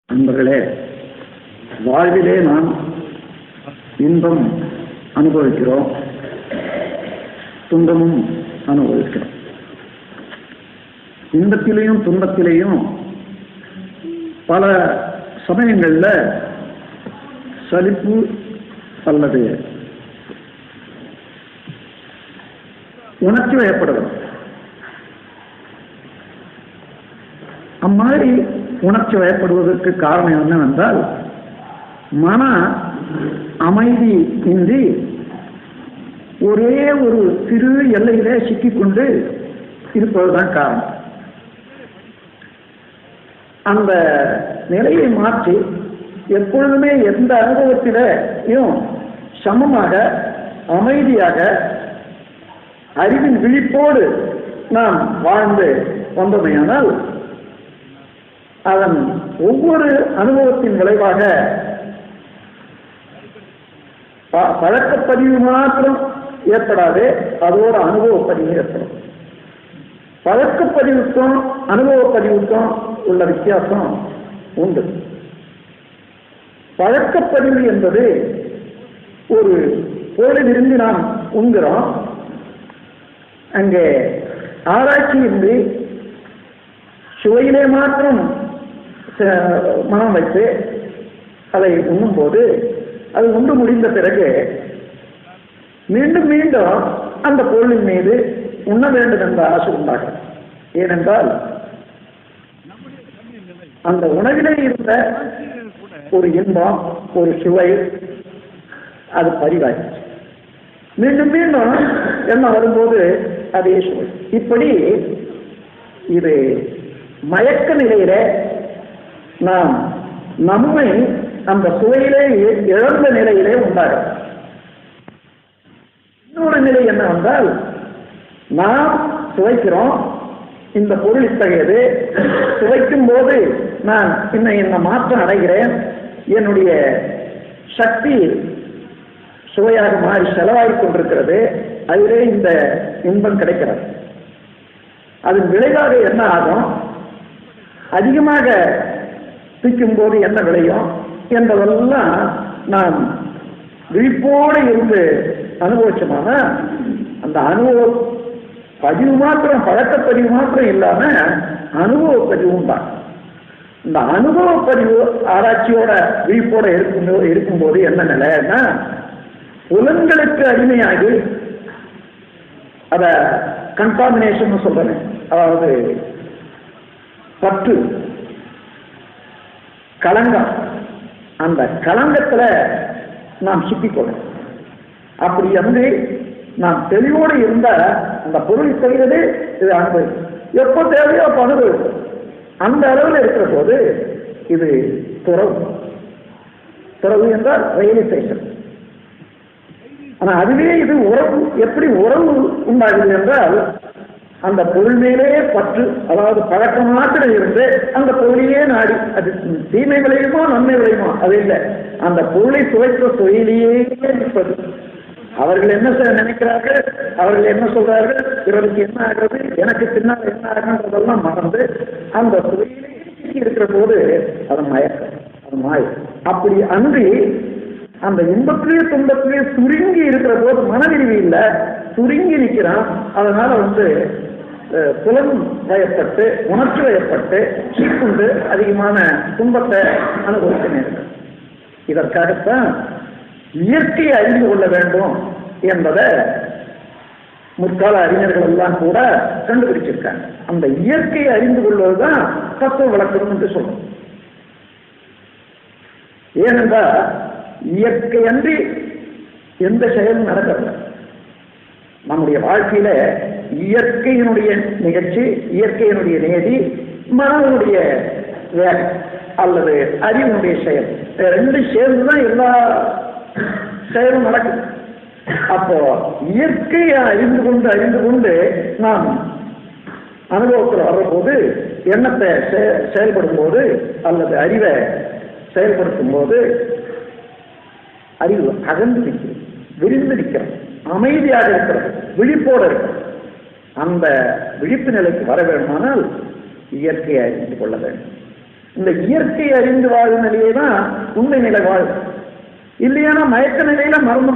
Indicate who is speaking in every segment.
Speaker 1: நண்பர்களே, வாழ்விலே நாம் இன்பம் அனுபவிக்கிறோம், துன்பமும் அனுபவிக்கிறோம். இன்பத்திலேயும் துன்பத்திலேயும் பல சமயங்களில் சலிப்பு அல்லது உணர்ச்சி வயப்படுவது. அம்மாதிரி உணர்ச்சி வயப்படுவதற்கு காரணம் என்னவென்றால், மன அமைதி இன்றி ஒரே ஒரு சிறு எல்லையிலே சிக்கிக்கொண்டு இருப்பதுதான் காரணம். அந்த நிலையை மாற்றி எப்பொழுதுமே எந்த அனுபவத்திலையும் சமமாக அமைதியாக அறிவின் விழிப்போடு நாம் வாழ்ந்து வந்தோமேயானால் அதன் ஒவ்வொரு அனுபவத்தின் விளைவாக பழக்கப்பதிவு மாத்திரம் ஏற்படாது, அதோட அனுபவப்பதிவு ஏற்படும். பழக்கப்பதிவுக்கும் அனுபவப்பதிவுக்கும் உள்ள வித்தியாசம் உண்டு. பழக்கப்பதிவு என்பது ஒரு பொருளை விரும்பி நாம் உண்கிறோம், அங்கே ஆராய்ச்சியின்றி சுவையிலே மாத்திரம் மனம் வைத்து அதை உண்ணும் போது அது உண்டு முடிந்த பிறகு மீண்டும் மீண்டும் அந்த பொருளின் மீது உண்ண வேண்டும் என்ற ஆசை உண்டாகும். ஏனென்றால் அந்த உணவிலே இருந்த ஒரு இன்பம், ஒரு சுவை அது பதிவாயிடுச்சு. மீண்டும் மீண்டும் என்ன வரும்போது அதே சுவை. இப்படி இது மயக்க நிலையில நாம் நம்மை அந்த சுவையிலே இழந்த நிலையிலே உண்டாகும். இன்னொரு நிலை என்னவென்றால், நாம் சுவைக்கிறோம், இந்த பொருள் இத்தகையது, சுவைக்கும் போது நான் இன்ன மாற்றம் அடைகிறேன், என்னுடைய சக்தி சுவையாக மாறி செலவாகிக் கொண்டிருக்கிறது, அதிலே இந்த இன்பம் கிடைக்கிறது. அதன் விளைவாக என்ன ஆகும், அதிகமாக தூக்கும் போது என்ன விளையும் என்பதெல்லாம் நாம் விழிப்போடு இருந்து அனுபவிச்சோமான அந்த அனுபவ பதிவு மாத்திரம், பழக்கப்பதிவு மாத்திரம் இல்லாம அனுபவ பதிவும் தான். இந்த அனுபவ பதிவு ஆராய்ச்சியோட விழிப்போட இருக்கும்போது என்ன நிலைன்னா, புலன்களுக்கு அடிமையாகி அத கண்டாமினேஷன் சொல்றேன், அதாவது பற்று, களங்கம், அந்த களங்கத்துல நாம் சிக்கிக்கொள்ளும். அப்படி வந்து நாம் தெளிவோடு இருந்த அந்த பொருள் செய்கிறது இது அனுபவி, எப்போ தேவையோ அப்போ அனுபவிக்கும். அந்த அளவில் இருக்கிற போது இது துறவு. துறவு என்றால் ரியலைசேஷன். ஆனா அதுவே இது உறவு. எப்படி உறவு உண்டாகுது என்றால், அந்த பொருள் மேலே பற்று, அதாவது பழக்கம் மாத்திரம் இருந்து அந்த பொருளையே நாடி, அது தீமை விளையுமோ நன்மை விளையுமோ அது இல்லை, அந்த பொருளை சுவைக்கிற சுவையிலேயே இருப்பது. அவர்கள் என்ன நினைக்கிறார்கள், அவர்கள் என்ன சொல்றார்கள், இவருக்கு என்ன ஆகிறது, எனக்கு பின்னால் என்ன ஆகுன்றதெல்லாம் மறந்து அந்த சுவையிலே இருக்கிற போது அது மயக்கம், அது மாயம். அப்படி அன்றி அந்த இன்பத்திலேயே துன்பத்திலேயே சுருங்கி இருக்கிற போது மனவிரிவு இல்லை, சுருங்கி நிற்கிறான். அதனால புலன் வயப்பட்டு உணர்ச்சி வயப்பட்டு சீக்குண்டு அதிகமான துன்பத்தை அனுபவிக்க நேரிடும். இதற்காகத்தான் இயற்கையை அறிந்து கொள்ள வேண்டும் என்பதை முற்கால அறிஞர்கள் எல்லாம் கூட கண்டுபிடிச்சிருக்காங்க. அந்த இயற்கையை அறிந்து கொள்வதுதான் தத்துவ விளக்கம் என்று சொல்றோம். ஏனென்றால் இயற்கை அன்றி எந்த செயலும் நடக்கவில்லை. நம்முடைய வாழ்க்கையில இயற்கையினுடைய நிகழ்ச்சி, இயற்கையினுடைய நேதி, மனதனுடைய வேகம் அல்லது அறிவினுடைய செயல், ரெண்டு சேர்ந்துதான் எல்லா செயலும் நடக்குது. அப்போ இயற்கையை அறிந்து கொண்டு நாம் அனுபவத்தில் வர்றபோது, எண்ணத்தை செயல்படும் போது அல்லது அறிவை செயல்படுத்தும் போது அறிவு அகன்று நிற்கிறது, விரிந்து நிற்கிறது, அமைதியாக இருக்கிறது, விழிப்போடு இருக்கிறது. அந்த விழிப்பு நிலைக்கு வர வேண்டுமானால் இயற்கையை அறிந்து கொள்ள வேண்டும். இந்த இயற்கை அறிந்து வாழும் நிலையை தான் உண்மை நிலை வாழும். இல்லையானா மயக்க நிலையில மறந்து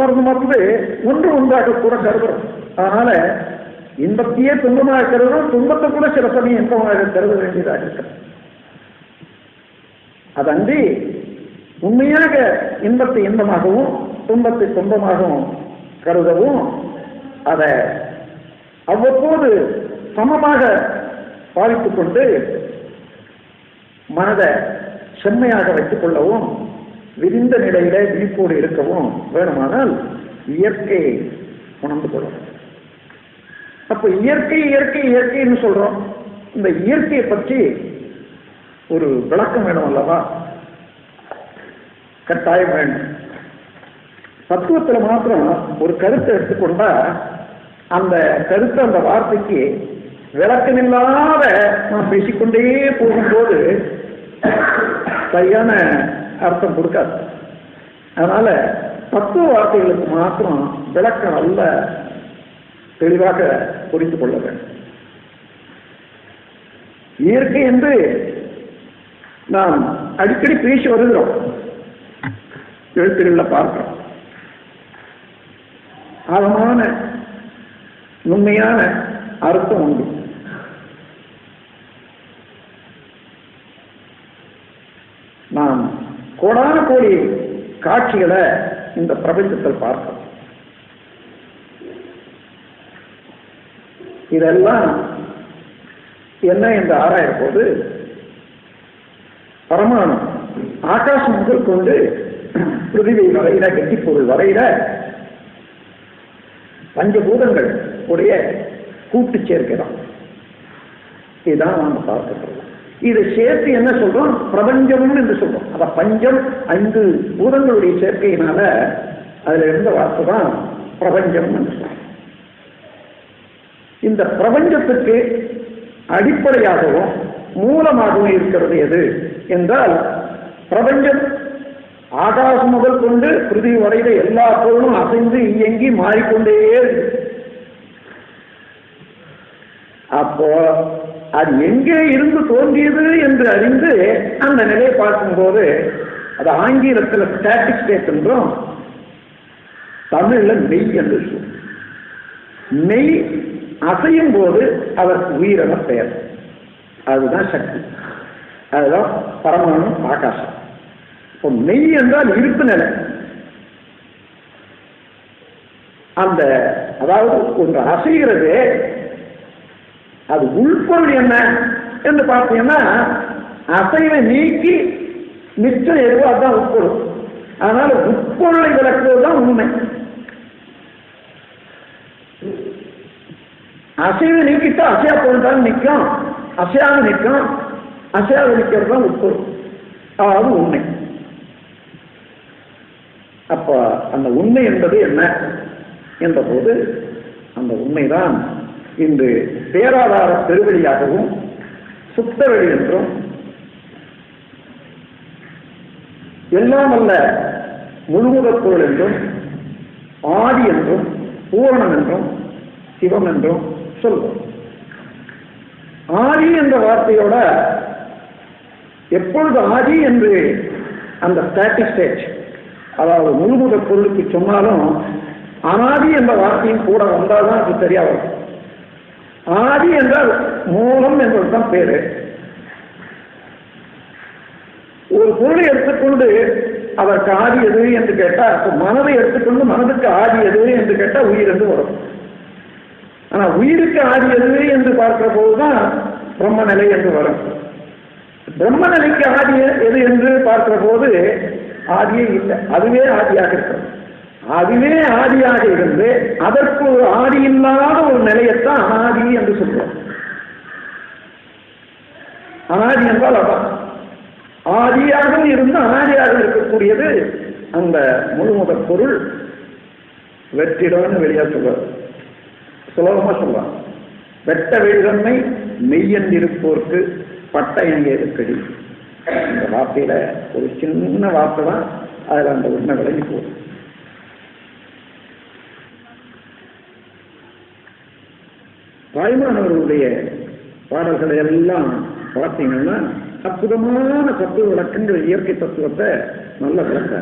Speaker 1: ஒன்று ஒன்றாக கூட கருதுறோம். அதனால இன்பத்தையே துன்பமாக கருதுறோம், துன்பத்தை கூட சில சமயம் இன்பமாக கருத வேண்டியதாக இருக்கிறது. அதன்றி உண்மையாக இன்பத்தை இன்பமாகவும் துன்பத்தை துன்பமாகவும் கருதவும், அதை அவ்வப்போது சமமாக பாதித்துக் கொண்டு மனதை செம்மையாக வைத்துக் கொள்ளவும், விரிந்த நிலையில விழிப்போடு இருக்கவும் வேணுமானால் இயற்கையை உணர்ந்து கொள்ளவும். அப்ப இயற்கை இயற்கை இயற்கைன்னு சொல்றோம். இந்த இயற்கையை பற்றி ஒரு விளக்கம் வேணும் அல்லவா? கட்டாயம் வேண்டும். தத்துவத்தில் மாத்திரம் ஒரு கருத்தை எடுத்துக்கொண்டா அந்த கருத்து, அந்த வார்த்தைக்கு விளக்கமில்லாத நாம் பேசிக்கொண்டே போகும்போது சரியான அர்த்தம் கொடுக்காது. அதனால தத்துவ வார்த்தைகளுக்கு மாத்திரம் விளக்கம் நல்ல தெளிவாக புரிந்து கொள்ள வேண்டும். இயற்கை என்று நாம் அடிக்கடி பேசி வருகிறோம், எழுத்துக்களில் பார்க்கிறோம். ஆழமான உண்மையான அர்த்தம் உண்டு. நாம் கோடான கோடி காட்சிகளை இந்த பிரபஞ்சத்தில் பார்க்கிறோம். இதெல்லாம் என்ன என்று ஆராய போது பரமாணு ஆகாசம் முதல் கொண்டு பிருதிவி வரையில, கெட்டிப்பொருள் வரையில பஞ்சபூதங்கள் உடைய கூட்டு சேர்க்கிறோம். இதுதான் நாம பார்க்கிறோம். இதை சேர்த்து என்ன சொல்றோம்? பிரபஞ்சம் என்று சொல்றோம். அத பஞ்சம் 5 பூதங்களுடைய சேர்க்கையினால அதுல இருந்த வார்த்தை தான் பிரபஞ்சம் என்று சொல்றோம். இந்த பிரபஞ்சத்துக்கு அடிப்படையாகவும் மூலமாகவும் இருக்கிறது எது என்றால், பிரபஞ்சம் ஆகாசம் முதல் கொண்டு பிருதிவி வரையில எல்லா பொருளும் அசைந்து இயங்கி மாறிக்கொண்டே இருக்கு. அப்போ அது எங்கே இருந்து தோன்றியது என்று அறிந்து அந்த நிலையை பார்க்கும்போது அது ஆங்கிலத்தில் ஸ்டாட்டிக் ஸ்டேட் என்றும், தமிழ்ல மெய் என்று சொல்லும். மெய் அசையும் போது அதற்கு உயிரென பெயர். அதுதான் சக்தி, அதுதான் பரமாணு ஆகாசம். இப்போ மெய் என்றால் இருப்பு நிலை. அந்த அதாவது ஒன்று அசைகிறது, அது உள்பொருள் என்ன என்று பார்த்தீங்கன்னா அசைவை நீக்கி மிச்சம் எதுவோ அதுதான் உட்பொருள். அதனால உட்பொருளை விளக்குவதுதான் உண்மை. அசைவை நீக்கிட்டு அசையா பொருள் தான் நிற்கும், அசையாக நிற்கும், அசையாக நிற்கிறது தான் உட்பொருள், அதாவது உண்மை. அப்ப அந்த உண்மை என்பது என்ன என்ற போது அந்த உண்மைதான் இன்று பேராதார பெருவெளியாகவும் சுத்தவெளி என்றும் எல்லாம் அல்ல முழுமுதற் பொருள் என்றும் ஆதி என்றும் பூரணம் என்றும் சிவம் என்றும் சொல்வோம். ஆதி என்ற வார்த்தையோட எப்பொழுது ஆதி என்று அந்த ஸ்டாட்டிக் ஸ்டேட், அதாவது முழுமுதற் பொருளுக்கு சொன்னாலும் அனாதி என்ற வார்த்தையும் கூட வந்தால்தான் அது சரியா வரும். ஆதி என்றால் மூலம் என்பதுதான் பேரு. ஒரு பொருளை எடுத்துக்கொண்டு அதற்கு ஆதி எது என்று கேட்டா, மனதை எடுத்துக்கொண்டு மனதுக்கு ஆதி எது என்று கேட்டா உயிர் என்று வரும். ஆனா உயிருக்கு ஆதி எது என்று பார்க்கிற போதுதான் பிரம்ம நிலை என்று வரும். பிரம்ம நிலைக்கு ஆதி எது என்று பார்க்கிற போது ஆதியே இல்லை, அதுவே ஆதியாக இருக்கிறது. அதுவே ஆதியாக இருந்து அதற்கு ஒரு ஆதி இல்லாத ஒரு நிலையத்தான் அனாதி என்று சொல்றோம். அனாதி என்றால் அதான் ஆதியாக இருந்து அனாதியாக இருக்கக்கூடியது அந்த முழுமுதற் பொருள். வெற்றிடம்னு வெளியா சொல்றாரு, சுலபமா சொல்றான். வெட்ட வெளிதன்மை மெய்யன் இருப்போருக்கு பட்டயம் எதுக்கடி. இந்த வார்த்தையில ஒரு சின்ன வார்த்தை தான், அதுல அந்த உண்மை விளங்கி போகுது. தாய்மானவர்களுடைய பாடல்களை எல்லாம் பார்த்தீங்கன்னா அற்புதமான தத்துவ விளக்கங்கள், இயற்கை தத்துவத்தை நல்ல விளக்க.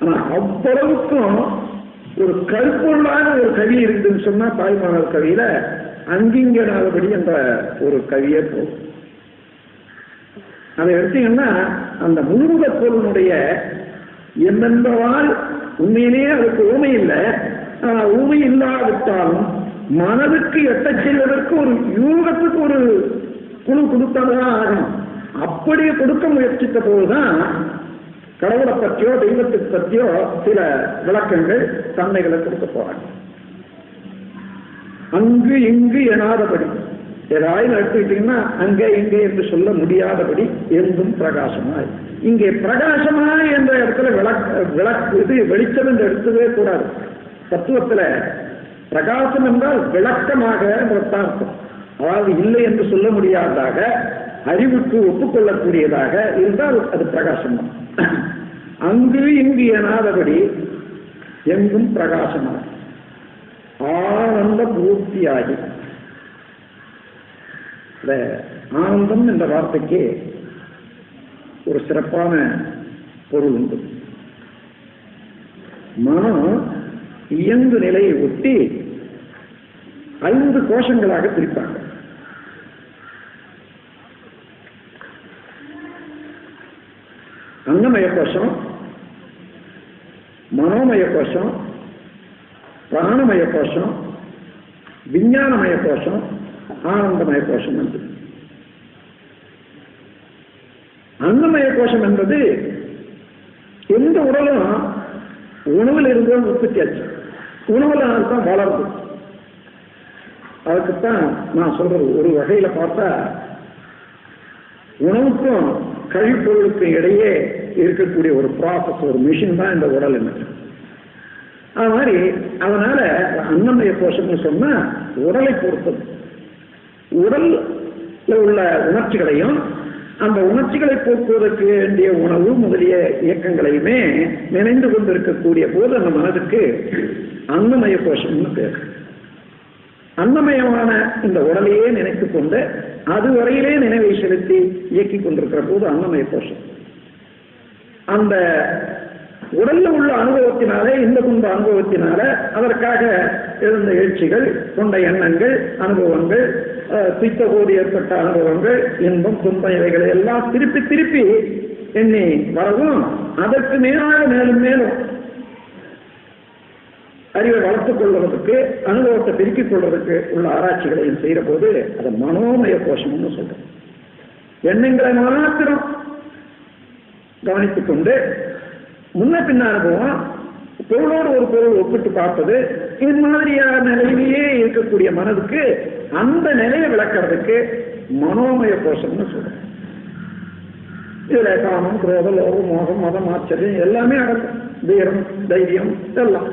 Speaker 1: ஆனா அவ்வளவுக்கும் ஒரு கருப்பொருளான ஒரு கவி இருக்குதுன்னு சொன்னா தாய்மானவர் கவியில அங்கிங்கனாதபடி என்ற ஒரு கவியே போகும். அதை எடுத்தீங்கன்னா அந்த முழுமுக பொருளுடைய எந்தெந்தவால் உண்மையிலேயே அதுக்கு ஊமை இல்லை. ஊமை இல்லாவிட்டாலும் மனதுக்கு எட்ட செல்வதற்கு ஒரு யூகத்துக்கு ஒரு குழு கொடுத்தாதான் ஆகணும். அப்படி கொடுக்க முயற்சித்த போதுதான் கடவுளை பற்றியோ தெய்வத்தை பற்றியோ சில விளக்கங்கள் தன்மைகளை கொடுக்க போறாங்க. அங்கு இங்கு எனாதபடி ஏதாவது எடுத்துக்கிட்டீங்கன்னா அங்கே இங்கே என்று சொல்ல முடியாதபடி எங்கும் பிரகாசமாய். இங்கே பிரகாசமாய் என்ற இடத்துல விளக்கு இது வெளிச்சம் என்று எடுத்ததே கூடாது. தத்துவத்துல பிரகாசம் என்றால் விளக்கமாக அர்த்தம். அதாவது இல்லை என்று சொல்ல முடியாததாக, அறிவுக்கு ஒப்புக்கொள்ளக்கூடியதாக இருந்தால் அது பிரகாசம் தான். அங்கு இங்கு எனாதபடி எங்கும் பிரகாசமாக ஆனந்த பூர்த்தியாகி. ஆனந்தம் என்ற வார்த்தைக்கு ஒரு சிறப்பான பொருள் உண்டு. மனம் இயங்கு நிலையை ஒட்டி 5 கோஷங்களாக பிரிப்பாங்க. அன்னமய கோஷம், மனோமய கோஷம், பிராணமய கோஷம், விஞ்ஞானமய கோஷம், ஆனந்தமய கோஷம் என்று. அன்னமய கோஷம் என்பது எந்த உடலும் உணவில் இருந்து உற்பத்தி ஆச்சு, உணவுல தான் வளருது. அதுக்குத்தான் நான் சொல்றது, ஒரு வகையில பார்த்தா உணவுக்கும் கழிப்பொருளுக்கும் இடையே இருக்கக்கூடிய ஒரு ப்ராசஸ், ஒரு மிஷின் தான் இந்த உடல். என்ன அது மாதிரி அதனால அன்னமய கோஷம்னு சொன்னா உடலை பொறுத்தது. உடல்ல உள்ள உணர்ச்சிகளையும் அந்த உணர்ச்சிகளை போக்குவதற்கு வேண்டிய உணவு முதலிய இயக்கங்களையுமே நினைந்து கொண்டிருக்கக்கூடிய போது அந்த மனதுக்கு அன்னமய கோஷம்னு பேர். அன்னமயமான இந்த உடலையே நினைத்துக் கொண்டு அதுவரையிலே நினைவை செலுத்தி இயக்கிக் கொண்டிருக்கிற போது அன்னமய கோஷம். அந்த உடல்ல உள்ள அனுபவத்தினாலே, இந்த துன்ப அனுபவத்தினால அதற்காக எழுந்த எழுச்சிகள், கொண்ட எண்ணங்கள், அனுபவங்கள், பித்த போது ஏற்பட்ட அனுபவங்கள், இன்பம் துன்பம் இவைகளை எல்லாம் திருப்பி திருப்பி எண்ணி வரவும் அதற்கு மேலாக மேலும் மேலும் அறிவை வளர்த்துக் கொள்வதற்கு, அனுபவத்தை பெருக்கிக் கொள்வதற்கு உள்ள ஆராய்ச்சிகளையும் செய்கிற போது அதை மனோமய கோஷம்னு சொல்றோம். எண்ணங்களை மாத்திரம் கவனித்துக் கொண்டு முன்ன பின்ன அனுபவம், பொருளோடு ஒரு பொருள் ஒப்பிட்டு பார்ப்பது, இது மாதிரியான நிலையிலேயே இருக்கக்கூடிய மனதுக்கு அந்த நிலையை விளக்கிறதுக்கு மனோமய கோஷம்னு சொல்றோம். இதுல காமம், குரோதம், லோகம், மோகம், மதம், ஆச்சரியம் எல்லாமே அடங்கும். வீரம், தைரியம் எல்லாம்.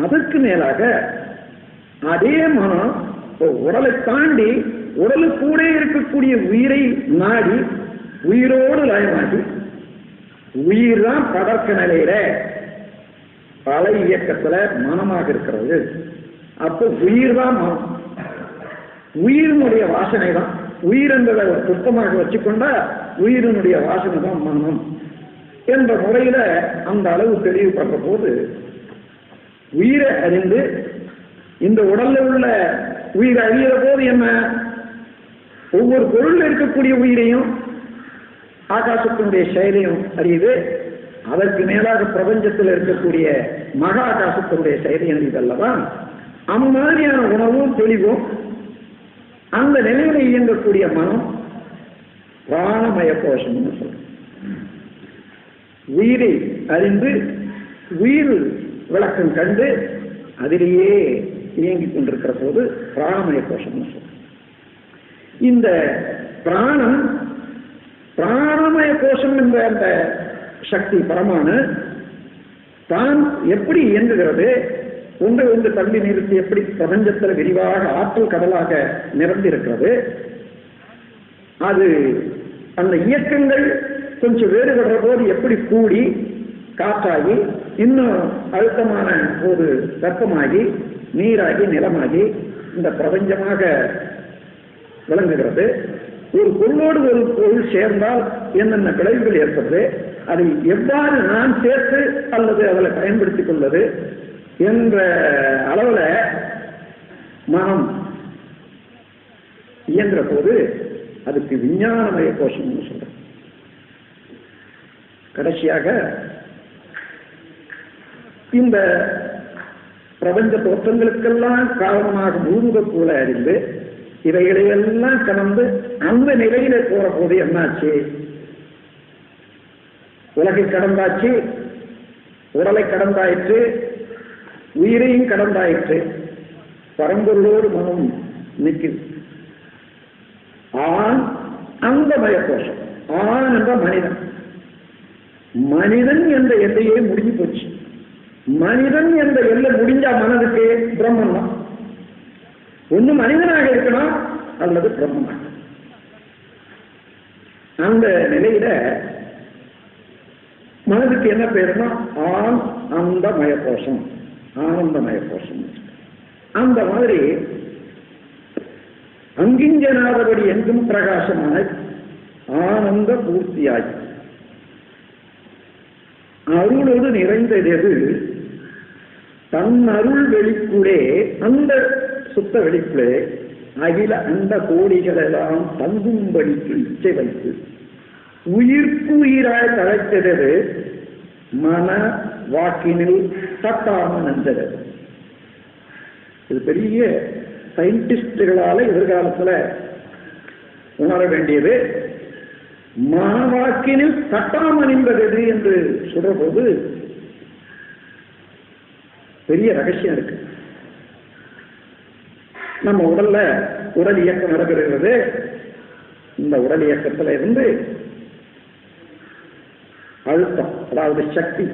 Speaker 1: அதற்கு மேலாக அதே மனம் உடலை தாண்டி உடலுக்கூட இருக்கக்கூடிய உயிரை நாடி உயிரோடு லயமாகி, உயிர் தான் படர்க்க நிலையில பல இயக்கத்துல மனமாக இருக்கிறது. அப்போ உயிர் தான் மனம், உயிரினுடைய வாசனை தான். உயிர் என்பதை ஒரு சுத்தமாக வச்சுக்கொண்டா உயிரினுடைய வாசனை தான் மனம் என்ற முறையில அந்த அளவு தெளிவுபடுற போது உயிரை அறிந்து இந்த உடல்ல உள்ள உயிரை அறிகிற போது என்ன, ஒவ்வொரு பொருள் இருக்கக்கூடிய உயிரையும் ஆகாசத்தினுடைய செயலையும் அறியுது. அதற்கு மேலாக பிரபஞ்சத்தில் இருக்கக்கூடிய மகா ஆகாசத்தினுடைய செயலையும் அறியுதல்லவா. அந்த மாதிரியான உணவும் தெளிவும் அந்த நிலையில இயங்கக்கூடிய மனம் பிராணமய கோஷம்னு சொல்றோம். உயிரை அறிந்து உயிர் விளக்கம் கண்டு அதிலேயே இயங்கிக் கொண்டிருக்கிற போது பிராணமய கோஷம்னு சொல்றோம். இந்த பிராணமய கோஷம் என்ற அந்த சக்தி பரமானு தான் எப்படி இயங்குகிறது, ஒன்றை ஒன்று தள்ளி நிறுத்தி எப்படி பிரபஞ்சத்தில் விரிவாக ஆற்றல் கடலாக நிரம்பியிருக்கிறது. அது அந்த இயக்கங்கள் கொஞ்சம் வேறுபடுற போது எப்படி கூடி காற்றாகி, இன்னும் அழுத்தமான ஒரு வெப்பமாகி, நீராகி, நிலமாகி இந்த பிரபஞ்சமாக விளங்குகிறது. ஒரு பொருளோடு ஒரு பொருள் சேர்ந்தால் என்னென்ன விளைவுகள் ஏற்படுது, அதை எவ்வாறு நான் சேர்த்து அல்லது அதில் பயன்படுத்திக் கொள்வது என்ற அளவில் மனம் இயங்குற போது அதுக்கு விஞ்ஞானமய கோஷம்னு சொல்றேன். கடைசியாக இந்த பிரபஞ்ச தோற்றங்களுக்கெல்லாம் காரணமாக பூமுகப்போல அறிந்து இவைகளையெல்லாம் கடந்து அந்த நிலையில போற போது என்னாச்சு? உலகை கடந்தாச்சு, உடலை கடந்தாயிற்று, உயிரையும் கடந்தாயிற்று, பரம்பொருளோடு மனம் நிற்குது. ஆண் அந்த மயக்கோஷம். ஆண் என்ற மனிதன், மனிதன் என்ற எல்லையே முடிஞ்சு போச்சு. மனிதன் என்ற எல்லை முடிஞ்சா மனதுக்கு பிரம்மன் தான். ஒண்ணு மனிதனாக இருக்கணும் அல்லது பிரம்மன். அந்த நிலையில மனதுக்கு என்ன பேருன்னா ஆண் அந்த மயக்கோஷம், ஆனந்த மயக்கோஷம். அந்த மாதிரி அங்கிஞ்சனாதபடி எங்கும் பிரகாசமான ஆனந்த பூர்த்தியாகி அருளோடு நிறைந்தது தன் அருள் வெளிக்குள்ளே, அந்த சுத்த வெளிக்குள்ளே அகில அந்த கோடிகளெல்லாம் தங்கும்படிக்கு இச்சை வைத்து உயிர்ப்பு உயிராய் தழைத்தது மன வாக்கினில் தட்டாமல் நின்றது. இது பெரிய சயின்டிஸ்டுகளால எதிர்காலத்தில் உணர வேண்டியது. மனவாக்கினில் தட்டாமல் நின்றது என்று சொல்ற போது பெரிய ரகசியம் இருக்கு. நம்ம உடல்ல உடல் இயக்கம் நடக்கிறது. இந்த உடல் இயக்கத்துல இருந்து அழுத்தம், அதாவது சக்தி,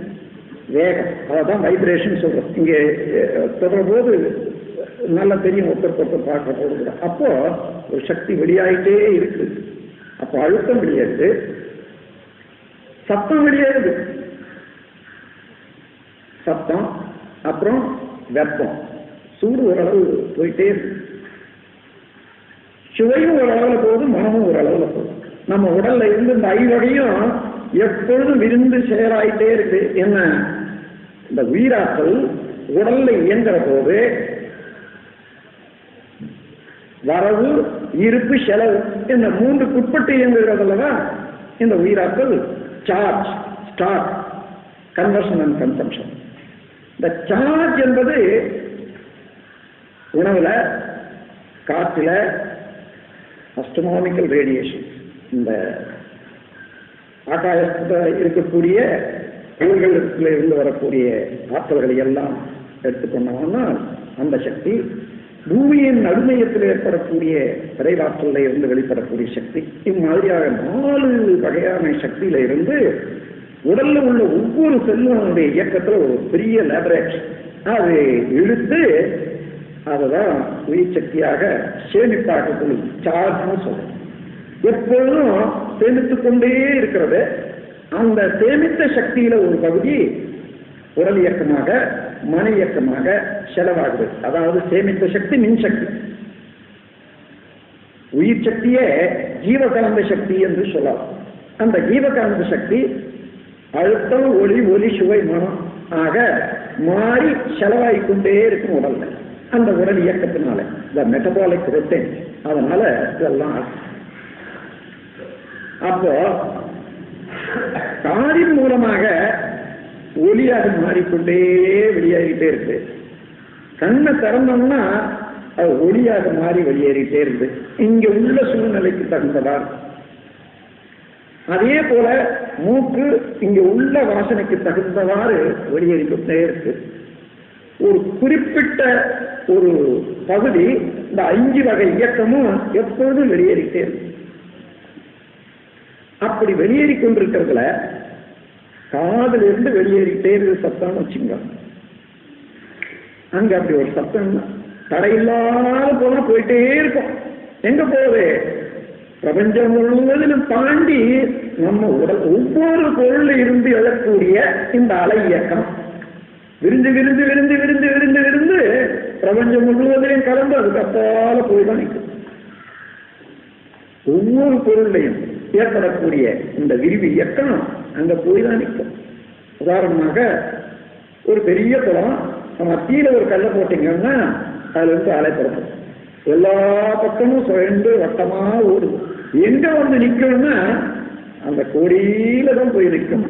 Speaker 1: வேகம், அதான் வைப்ரேஷன் சொல்றோம். இங்கே தொடர போது நல்லா தெரியும், ஒருத்தர் பார்க்க போடுது. அப்போ ஒரு சக்தி வெளியாயிட்டே இருக்கு. அப்போ அழுத்தம் வெளியேறுது, சத்தம் வெளியேறுது. சத்தம், அப்புறம் வெப்பம், சூடு ஓரளவு போயிட்டே இருக்கு. சுவையும் ஒரு அளவுல போகுது, மனமும் ஒரு அளவுல போகுது. நம்ம உடல்ல இருந்து இந்த ஐவகையும் எப்பொழுதும் விருந்து செயலாயிட்டே இருக்கு. என்ன, இந்த உயிராற்றல் உடல்ல இயங்குற போது வரவு, இருப்பு, செலவு இந்த மூன்றுக்கு உட்பட்டு இயங்குகிறதுலதான் இந்த உயிராற்றல் charge, start, conversion and consumption. இந்த சார்ஜ் என்பது உணவுல, காற்றுல, அஸ்ட்ரோனாமிக்கல் ரேடியேஷன், இந்த ஆகாயத்தில் இருக்கக்கூடிய கோள்களில் இருந்து வரக்கூடிய ஆற்றல்களை எல்லாம் எடுத்துக்கொண்டோம்னா அந்த சக்தி பூமியின் நடுமையத்தில் ஏற்படக்கூடிய விரைவாற்றல இருந்து வெளிப்படக்கூடிய சக்தி, இம்மாதிரியாக 4 வகையான சக்தியில இருந்து உடல்ல உள்ள ஒவ்வொரு செல்லுடைய இயக்கத்துல ஒரு பெரிய லேபரேட்டரி அது இழுத்து அதுதான் உயிர் சக்தியாக சேமிப்பாக சார்ஜ்னு சொல்றோம். எப்பொழுதும் சேமித்துக் கொண்டே இருக்கிறது. அந்த சேமித்த சக்தியில ஒரு பகுதி உடல் இயக்கமாக, மன இயக்கமாக செலவாகுது. அதாவது சேமித்த சக்தி மின்சக்தி. உயிர் சக்தியே ஜீவகாந்த சக்தி என்று சொல்லலாம். அந்த ஜீவகாந்த சக்தி அழுத்தம், ஒளி, ஒலி, சுவை, மனம் ஆக மாறி செலவாகிக்கொண்டே இருக்கும் உடல்ல. அந்த உடல் இயக்கத்தினால இந்த மெட்டபாலிக் ரொட்டேன், அதனால இதெல்லாம். அப்போ காரின் மூலமாக ஒளியாக மாறிக்கொண்டே வெளியேறிட்டே இருக்கு. கண்ணை திறந்தோம்னா அது ஒளியாக மாறி வெளியேறிட்டே இருக்கு, இங்க உள்ள சூழ்நிலைக்கு தகுந்ததா. அதே போல மூக்கு இங்க உள்ள வாசனைக்கு தகுந்தவாறு வெளியேறிக்கொண்டே இருக்கு. ஒரு குறிப்பிட்ட ஒரு பகுதி இந்த 5 வகை இயக்கமும் எப்பொழுதும் வெளியேறிட்டே இருக்கு. அப்படி வெளியேறி கொண்டிருக்கிறதுல காதுல இருந்து வெளியேறிட்டே இருக்கு சத்தம்னு வச்சுங்க. அங்க அப்படி ஒரு சத்தம் தடையில்லாத போனா போயிட்டே இருக்கும். எங்க போகுது? பிரபஞ்சம் முழுவதிலும் தாண்டி நம்ம உடல் ஒவ்வொரு பொருள்ல இருந்து எழக்கூடிய இந்த அலை இயக்கம் விருந்து விருந்து விருந்து விருந்து விருந்து விருந்து பிரபஞ்சம் முழுவதிலையும் கலந்து அதுக்கு அப்பால போய் தான் நிற்கும். ஒவ்வொரு பொருளையும் ஏற்படக்கூடிய இந்த விரிவு இயக்கம் அங்க போய் தான் நிற்கும். உதாரணமாக ஒரு பெரிய குளம், மத்தியில ஒரு கல்லை போட்டீங்கன்னா அதுல இருந்து அலைப்படும், எல்லா பக்கமும் சுழண்டு வட்டமா ஓடுது. எங்க வந்து நிக்கணும்னா அந்த கோடியில தான் போய் நிற்கும்.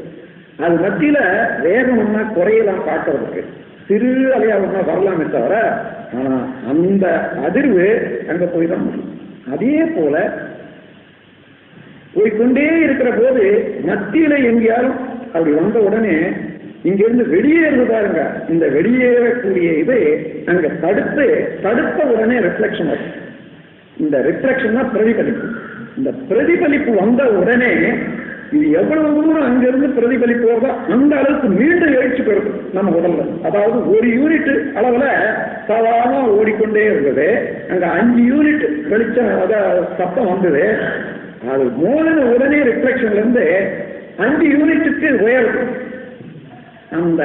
Speaker 1: அது மத்தியில வேகம் ஒன்னா குறையலாம் பார்க்கறதுக்கு, சிறு அலையா ஒன்னா வரலாமே தவிர ஆனா அந்த அதிர்வு அங்க போய் தான் முடியும். அதே போல போய்கொண்டே இருக்கிற போது மத்தியில எங்கேயாரும் அப்படி வந்த உடனே இங்கிருந்து வெளியேறது பாருங்க, இந்த வெளியேறக்கூடிய இது அங்க தடுத்த உடனே ரிஃப்ளெக்ஷன் வரும். இந்த ரிஃப்ளெக்ஷன் தான் பிரதிபலிப்பு. இந்த பிரதிபலிப்பு வந்த உடனே இது எவ்வளவு தூரம் அங்கிருந்து பிரதிபலிப்பு வருதோ அந்த அளவுக்கு மீண்டும் எழுச்சி பெறுது நம்ம உடல்ல. அதாவது ஒரு யூனிட் அளவுல சாதாரண ஓடிக்கொண்டே இருந்தது, அங்க 5 யூனிட் வெளிச்சம் சத்தம் வந்தது. அது மோதின உடனே ரிஃப்ளெக்ஷன்ல இருந்து 5 யூனிட்டுக்கு உயரும். அந்த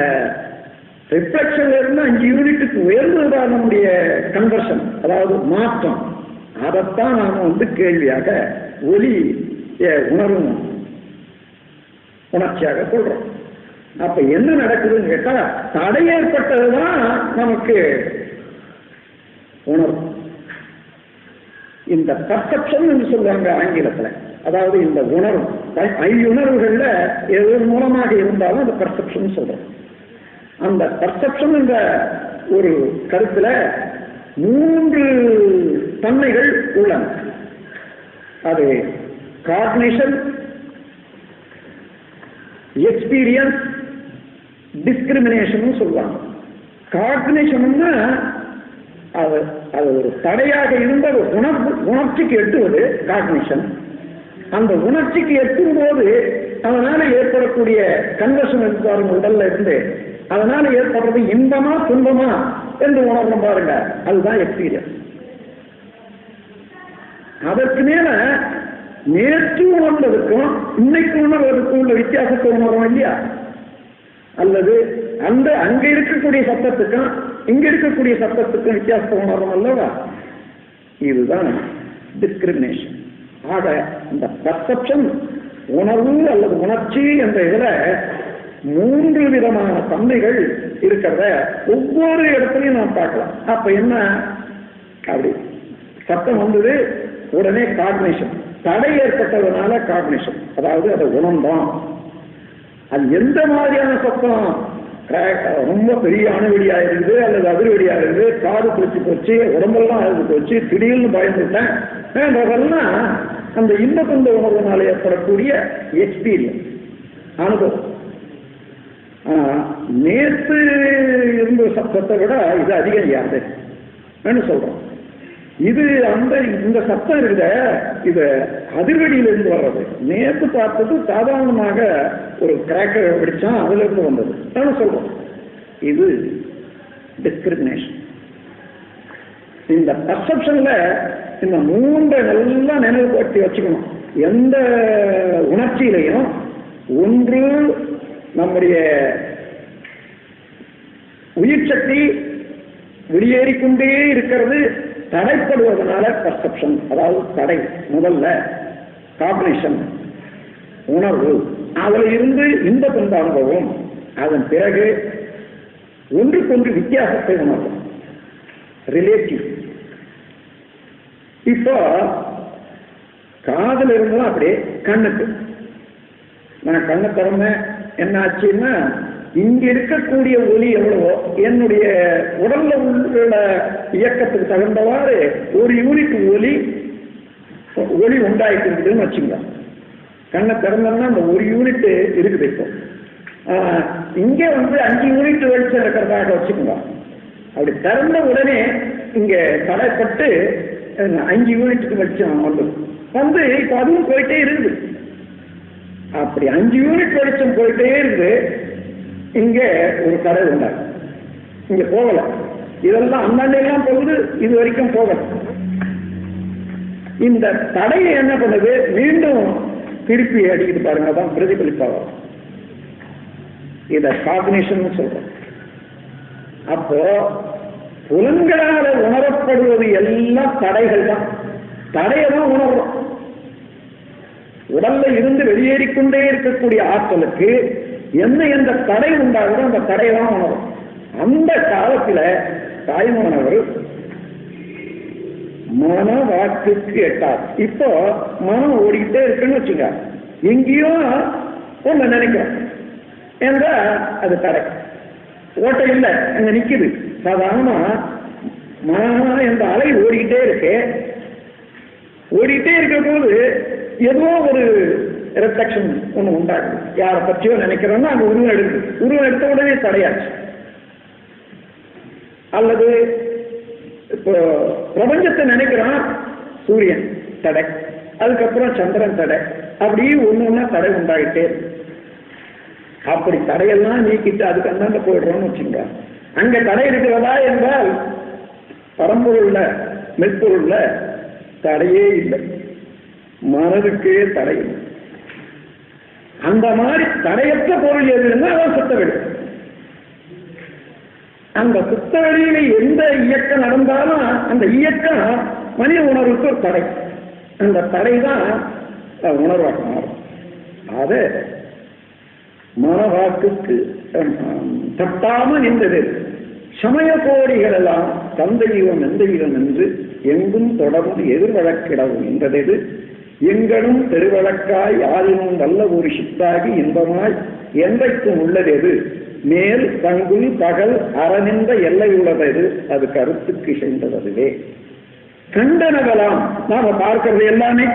Speaker 1: ரிஃப்ளெக்ஷன்ல இருந்து 5 யூனிட்டுக்கு உயர்ந்ததுதான் நம்முடைய கன்வர்ஷன், அதாவது மாற்றம். அதைத்தான் நாம கேள்வியாக ஒலி உணர்வும் உணர்ச்சியாக சொல்றோம். அப்ப என்ன நடக்குதுன்னு கேட்டா, தடை ஏற்பட்டதுதான் நமக்கு உணர்வு. இந்த பர்செப்ஷன் என்று சொல்லுவாங்க ஆங்கிலத்துல. அதாவது இந்த உணர்வு 5 உணர்வுகள்ல எது மூலமாக இருந்தாலும் அந்த பர்செப்ஷன் சொல்றோம். அந்த பர்செப்ஷன் என்ற ஒரு கருத்துல 3 தன்மைகள் உள்ளன. அது காக்னிஷன், எக்ஸ்பீரியன்ஸ், டிஸ்கிரிமினேஷன் சொல்லுவாங்க. காக்னிஷன்னா அது ஒரு தடையாக இருந்த உணர்ச்சிக்கு எட்டுவது காக்னிஷன். அந்த உணர்ச்சிக்கு எட்டும் போது அதனால ஏற்படக்கூடிய கன்வர்ஷன் இருப்பாருங்க உடல்ல இருந்து, அதனால ஏற்படுறது இன்பமா துன்பமா என்று உணர்ந்து பாருங்க, அதுதான் எக்ஸ்பீரியன்ஸ். அதற்கு மேல நேற்று உணர்ந்ததுக்கும் இன்னைக்கு உணர்வதற்கும் உள்ள வித்தியாசத்தை உணர்வோம் இல்லையா? அல்லது அங்க இருக்கக்கூடிய சத்தத்துக்கும் இங்க இருக்கக்கூடிய சத்தத்துக்கும் வித்தியாசத்தை உணர்வோம் அல்லவா? இதுதான் டிஸ்கிரிமினேஷன். ஆக இந்த பர்செப்ஷன், உணர்வு அல்லது உணர்ச்சி என்ற இதுல 3 விதமான தன்மைகள் இருக்கிறத ஒவ்வொரு இடத்துலையும் நாம் பார்க்கலாம். அப்ப என்ன, அப்படி சத்தம் வந்தது உடனே காக்னிஷன், தடை ஏற்பட்டதுனால காக்னிஷன், அதாவது அதை உணர்ந்தோம். அது எந்த மாதிரியான சத்தம், ரொம்ப பெரிய அணுவெடியா இருக்குது அல்லது அதிர்வெடியா இருக்குது, காது போச்சு போச்சு, உடம்பெல்லாம் அழுது போச்சு, திடீர்னு பயந்துட்டேன், அதெல்லாம் அந்த இன்ப துன்ப உணர்வுனால ஏற்படக்கூடிய எக்ஸ்பீரியன்ஸ், அனுபவம். நேற்று இருந்த சத்தத்தை விட இது அதிகம் யாது சொல்றோம். இது இந்த சத்தம் இருக்குத, இது அதிர்வெடியிலிருந்து வர்றது. நேற்று பார்த்தது சாதாரணமாக ஒரு கிராக்கர் வெடிச்சா அதுல இருந்து வந்தது தானே சொல்றோம். இது டிஸ்கிரிமினேஷன். இந்த பர்செப்ஷன்ல இந்த 3 நல்லா நினைவுபடுத்தி வச்சுக்கணும். எந்த உணர்ச்சியிலையும் ஒன்று நம்முடைய உயிர் சக்தி வெளியேறிக்கொண்டே இருக்கிறது, தடைப்படுவதனால பர்செப்ஷன், அதாவது தடை. முதல்ல காக்னிஷன், உணர்வு, அதுல இருந்து இந்த துன்ப அனுபவம், அதன் பிறகு ஒன்றுக்கொன்று வித்தியாசத்தை உணர்வும், ரிலேட்டிவ். இப்போ காதல் இருந்தும் அப்படியே கண்ணுக்கு, நான் கண்ணை திறந்தேன், என்ன ஆச்சுன்னா இங்க இருக்கக்கூடிய ஒலி எவ்வளவோ என்னுடைய உடல்ல உள்ள இயக்கத்துக்கு தகுந்தவாறு ஒரு யூனிட் ஒலி உண்டாயிட்டு வச்சுங்க. கண்ணை திறந்தோம்னா அந்த ஒரு யூனிட் இருக்குது. இப்போ இங்க 5 யூனிட் வெளிச்சம் இருக்கிறதாக வச்சுக்கோங்க. அப்படி திறந்த உடனே இங்க தடைப்பட்டு 5 யூனிட்டுக்கு வெளிச்சம் வந்து இப்ப அதுவும் போயிட்டே இருக்குது. அப்படி 5 யூனிட் வெளிச்சம் போயிட்டே இருக்குது. இங்க ஒரு தடை உண்டாகும், இங்க போகல. இதெல்லாம் அந்தாண்டையெல்லாம் போகுது, இது வரைக்கும் போகல. இந்த தடையை என்ன பண்ணுது, மீண்டும் திருப்பி அடிக்கிட்டு பாருங்க, அதான் பிரதிபலிப்பாகும். இத காக்னிஷன் சொல்றோம். அப்போ புலன்களால உணரப்படுவது எல்லாம் தடைகள் தான். தடையை தான் உணர்றோம். உடல்ல இருந்து வெளியேறிக்கொண்டே இருக்கக்கூடிய ஆற்றலுக்கு என்ன எந்த தடை உண்டாகுதோ அந்த தடையெல்லாம் உணரும். அந்த காலத்துல தாய்மானவர் மன வாக்குக்கு எட்டாது. இப்போ மனம் ஓடிக்கிட்டே இருக்குன்னு வச்சுங்க, எங்கேயோ ஒண்ணு நினைக்கிறோம் என்றா அது தடை. ஓட்டை இல்லை, அங்க நிக்குது. சாதாரணமா மன என்ற அலை ஓடிக்கிட்டே இருக்கு. ஓடிக்கிட்டே இருக்கிற போது ஏதோ ஒரு ரிஃப்ளெக்ஷன் ஒண்ணு உண்டாகுது. யாரை பற்றியோ நினைக்கிறோம்னா அங்க உருவம் எடுக்குது. உருவம் எடுத்த உடனே தடையாச்சு. அல்லது இப்போ பிரபஞ்சத்தை நினைக்கிறான், சூரியன் தடை, அதுக்கப்புறம் சந்திரன் தடை, அப்படி ஒண்ணு ஒண்ணா தடை உண்டாகிட்டே. அப்படி தடையெல்லாம் நீக்கிட்டு அதுக்கு அந்தாண்ட போயிடுறோம்னு வச்சுங்க. அங்க தடை இருக்கிறதா என்றால் பரம்பொருள்ல மெற்பொருள்ல தடையே இல்லை, மனதுக்கே தடை இல்லை. அந்த மாதிரி தடையற்ற பொருள் எதுன்னா அதான் சுத்தவெளி. அந்த சுத்தவெளியில எந்த இயக்கம் நடந்தாலும் அந்த இயக்கம் மனித உணர்வுக்கு ஒரு தடை. அந்த தடை தான் உணர்வாக மாறும். அது மனவாக்குக்கு தட்டாம நின்றது. சமய கோடிகள் எல்லாம் தந்தையுவம் எந்தயுவம் என்று எங்கும் தொடர்ந்து எதிர்வழக்கிடவும் என்றது. எங்களும் பெருவழக்காய் யாரினும் வல்ல ஒரு சித்தாகி இன்பமாய் என்றைக்கும் உள்ளது. மேல் தங்குல் பகல் அறநின்ற எல்லையுள்ளது. அது கருத்துக்கு இசைந்ததுவே. கண்டனவெல்லாம் நாம பார்க்கிறது எல்லாமே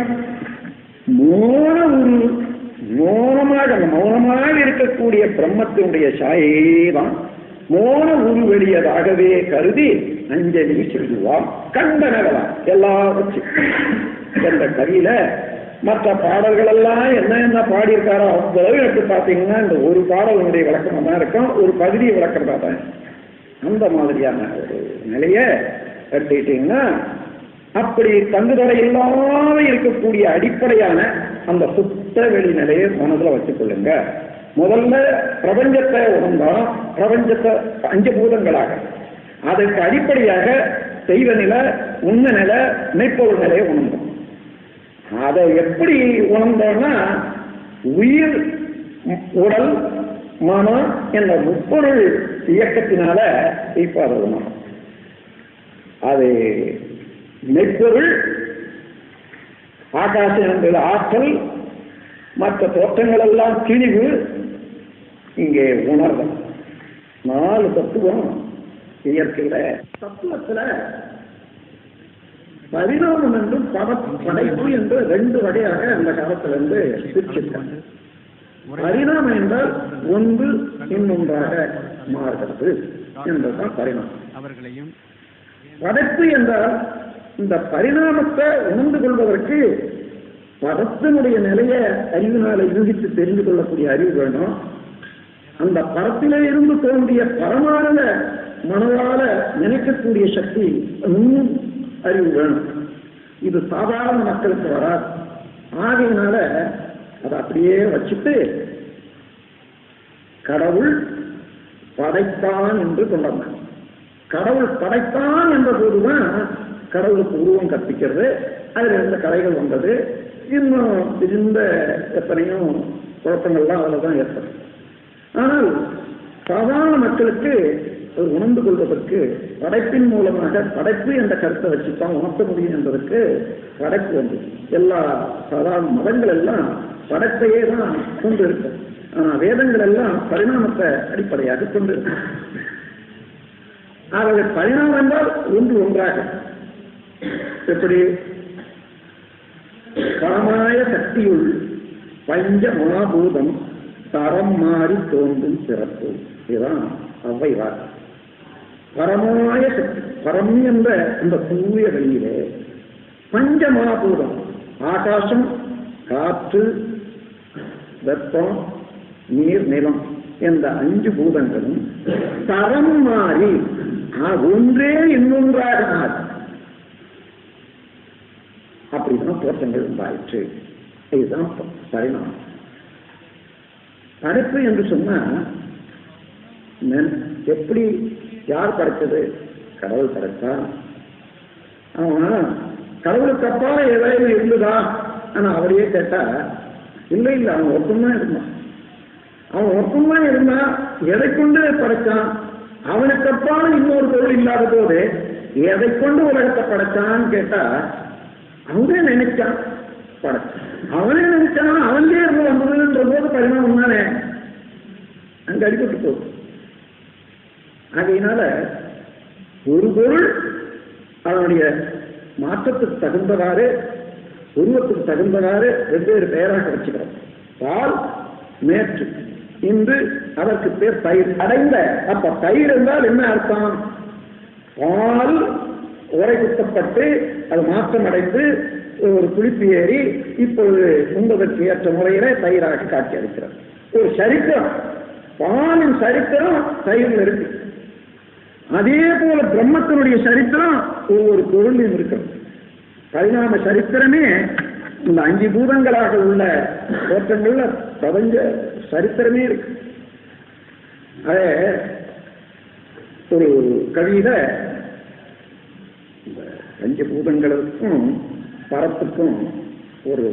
Speaker 1: மௌனமாக இருக்கக்கூடிய பிரம்மத்தினுடைய சாயேதான் மோன உருவெளியதாகவே கருதி அஞ்சலி செல்லுவாம். கண்டனவெல்லாம் எல்லாவற்றும் என்ற கவியில மற்ற பாடல்கள் எல்லாம் என்ன பாடியிருக்காரோ அவ்வளவு எடுத்து பார்த்தீங்கன்னா இந்த ஒரு பாடலுடைய விளக்கமா தான் இருக்கும், ஒரு பகுதியை விளக்கிறதா தான். அந்த மாதிரியான ஒரு நிலைய எடுத்துக்கிட்டீங்கன்னா அப்படி தங்குதடை இல்லாம இருக்கக்கூடிய அடிப்படையான அந்த சுத்த வெளி நிலையை மனதில் வச்சுக் கொள்ளுங்க. முதல்ல பிரபஞ்சத்தை உணர்ந்தோம். பிரபஞ்சத்தை 5 பூதங்களாக, அதற்கு அடிப்படையாக தெய்வ நிலை, உண்மை நிலை, மெய்ப்பொருள் நிலையை உணர்ந்தோம். அதை எப்படி உணர்ந்தோம்னா உயிர், உடல், மனம் என்ற முப்பொருள் இயக்கத்தினால இப்ப அதை உணரும். அது மெய்ப்பொருள் ஆகாசம் என்பது ஆற்றல், மற்ற தோற்றங்கள் எல்லாம் திணிவு. இங்கே உணர்தல் 4 தத்துவம் இயற்கையில. தத்துவத்துல பரிணாமம் என்றும் படைப்பு என்று 2 வகையாக அந்த காலத்திலிருந்து பிரிச்சிருக்காங்க. பரிணாமம் என்றால் ஒன்று இன்னொன்றாக மாறுகிறது என்பதுதான் பரிணாமம். படைப்பு என்றால் இந்த பரிணாமத்தை உணர்ந்து கொள்வதற்கு படத்தினுடைய நிலையை அறிவினால யூகித்து தெரிந்து கொள்ளக்கூடிய அறிவு வேணும். அந்த படத்திலே இருந்து தோன்றிய பரமானத மனதால நினைக்கக்கூடிய சக்தி இன்னும் அறிவு வேணும். இது சாதாரண மக்களுக்கு வராது. ஆகையினால அதை அப்படியே வச்சுட்டு கடவுள் படைத்தான் என்று கொண்டாங்க. கடவுள் படைத்தான் என்ற போதுதான் கடவுளுக்கு உருவம் கற்பிக்கிறது. அதுல இருந்த கலைகள் வந்தது. இன்னும் இருந்த எத்தனையோ குழப்பங்கள்லாம் அதில் தான் ஏற்படும். ஆனால் சாதாரண மக்களுக்கு உணர்ந்து கொள்வதற்கு படைப்பின் மூலமாக படைப்பு என்ற கருத்தை வச்சுதான் உணர்த்த முடியும் என்பதற்கு படைப்பு வந்து எல்லா சாதாரண மதங்கள் எல்லாம் படைப்பையே தான் கொண்டு இருக்கும். ஆனால் வேதங்கள் எல்லாம் பரிணாமத்தை அடிப்படையாக கொண்டு இருக்கும். ஆகவே பரிணாமம் என்றால் ஒன்று ஒன்றாக எப்படி பரமாய சக்தியுள் பஞ்ச மகாபூதம் தரம் மாறி தோன்றும் சிறப்பு. இதுதான் அவ்வை வார்த்தை. பரமாய சக்தி, பரம் என்ற அந்த தூய வெளியிலே பஞ்ச மகாபூதம் ஆகாசம், காற்று, வெப்பம், நீர், நிலம் என்ற 5 பூதங்களும் தரம் மாறி ஒன்றே இன்னொன்றாக மாறி அப்படிதான் தோற்றங்கள் உண்டாயிற்று. இதுதான் பரிணாமம். படைப்பு என்று சொன்னா எப்படி, யார் படைத்தது? கடவுள் படைத்தான். ஆனா கடவுளுக்கு அப்பால ஏதாவது இருந்ததா? ஆனா அவரையே கேட்டா இல்லை இல்லை, அவன் ஒருத்தந்தான் இருந்தான். அவன் ஒருத்தந்தான் இருந்தா எதை கொண்டு படைச்சான்? அவனுக்கு அப்பால இன்னொரு பொருள் இல்லாத போது எதை கொண்டு உலகத்தை படைச்சான்னு கேட்டா அவனே நினைச்சான் படைச்சான். அவனே நினைச்சான், அவனே இருந்து வந்ததுன்ற போது பரிணாமம் தானே அங்க அடிபட்டு போகுது. ஆகையினால ஒரு பொருள் அதனுடைய மாற்றத்துக்கு தகுந்தவாறு, உருவத்துக்கு தகுந்தவாறு வெவ்வேறு பெயராக வச்சுக்கிறோம். பால் மேற்று, இன்று அதற்கு பேர் தயிர் அடைந்த. அப்ப தயிர் என்றால் என்ன அர்த்தம்? பால் உரை குத்தப்பட்டு அது மாற்றம் அடைந்து ஒரு குளிப்பு ஏறி இப்பொழுது உண்பதற்கு ஏற்ற முறையில தயிராக காட்சி அளிக்கிறது. ஒரு சரித்திரம், பாலின் சரித்திரம் தயிரில் இருக்கு. அதே போல பிரம்மத்தினுடைய சரித்திரம் ஒவ்வொரு பொருளையும் இருக்கிறது. பரிணாம சரித்திரமே இந்த 5 பூதங்களாக உள்ள தோற்றங்கள்ல பிரபஞ்ச சரித்திரமே இருக்கு. அதே ஒரு கவியில 5 பூதங்களுக்கும் பரத்துக்கும் ஒரு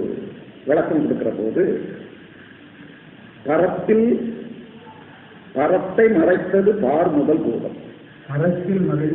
Speaker 1: விளக்கம் கொடுக்கிற போது, பரத்தை மறைத்தது பார் முதல் பூதம். மரத்தில் மறை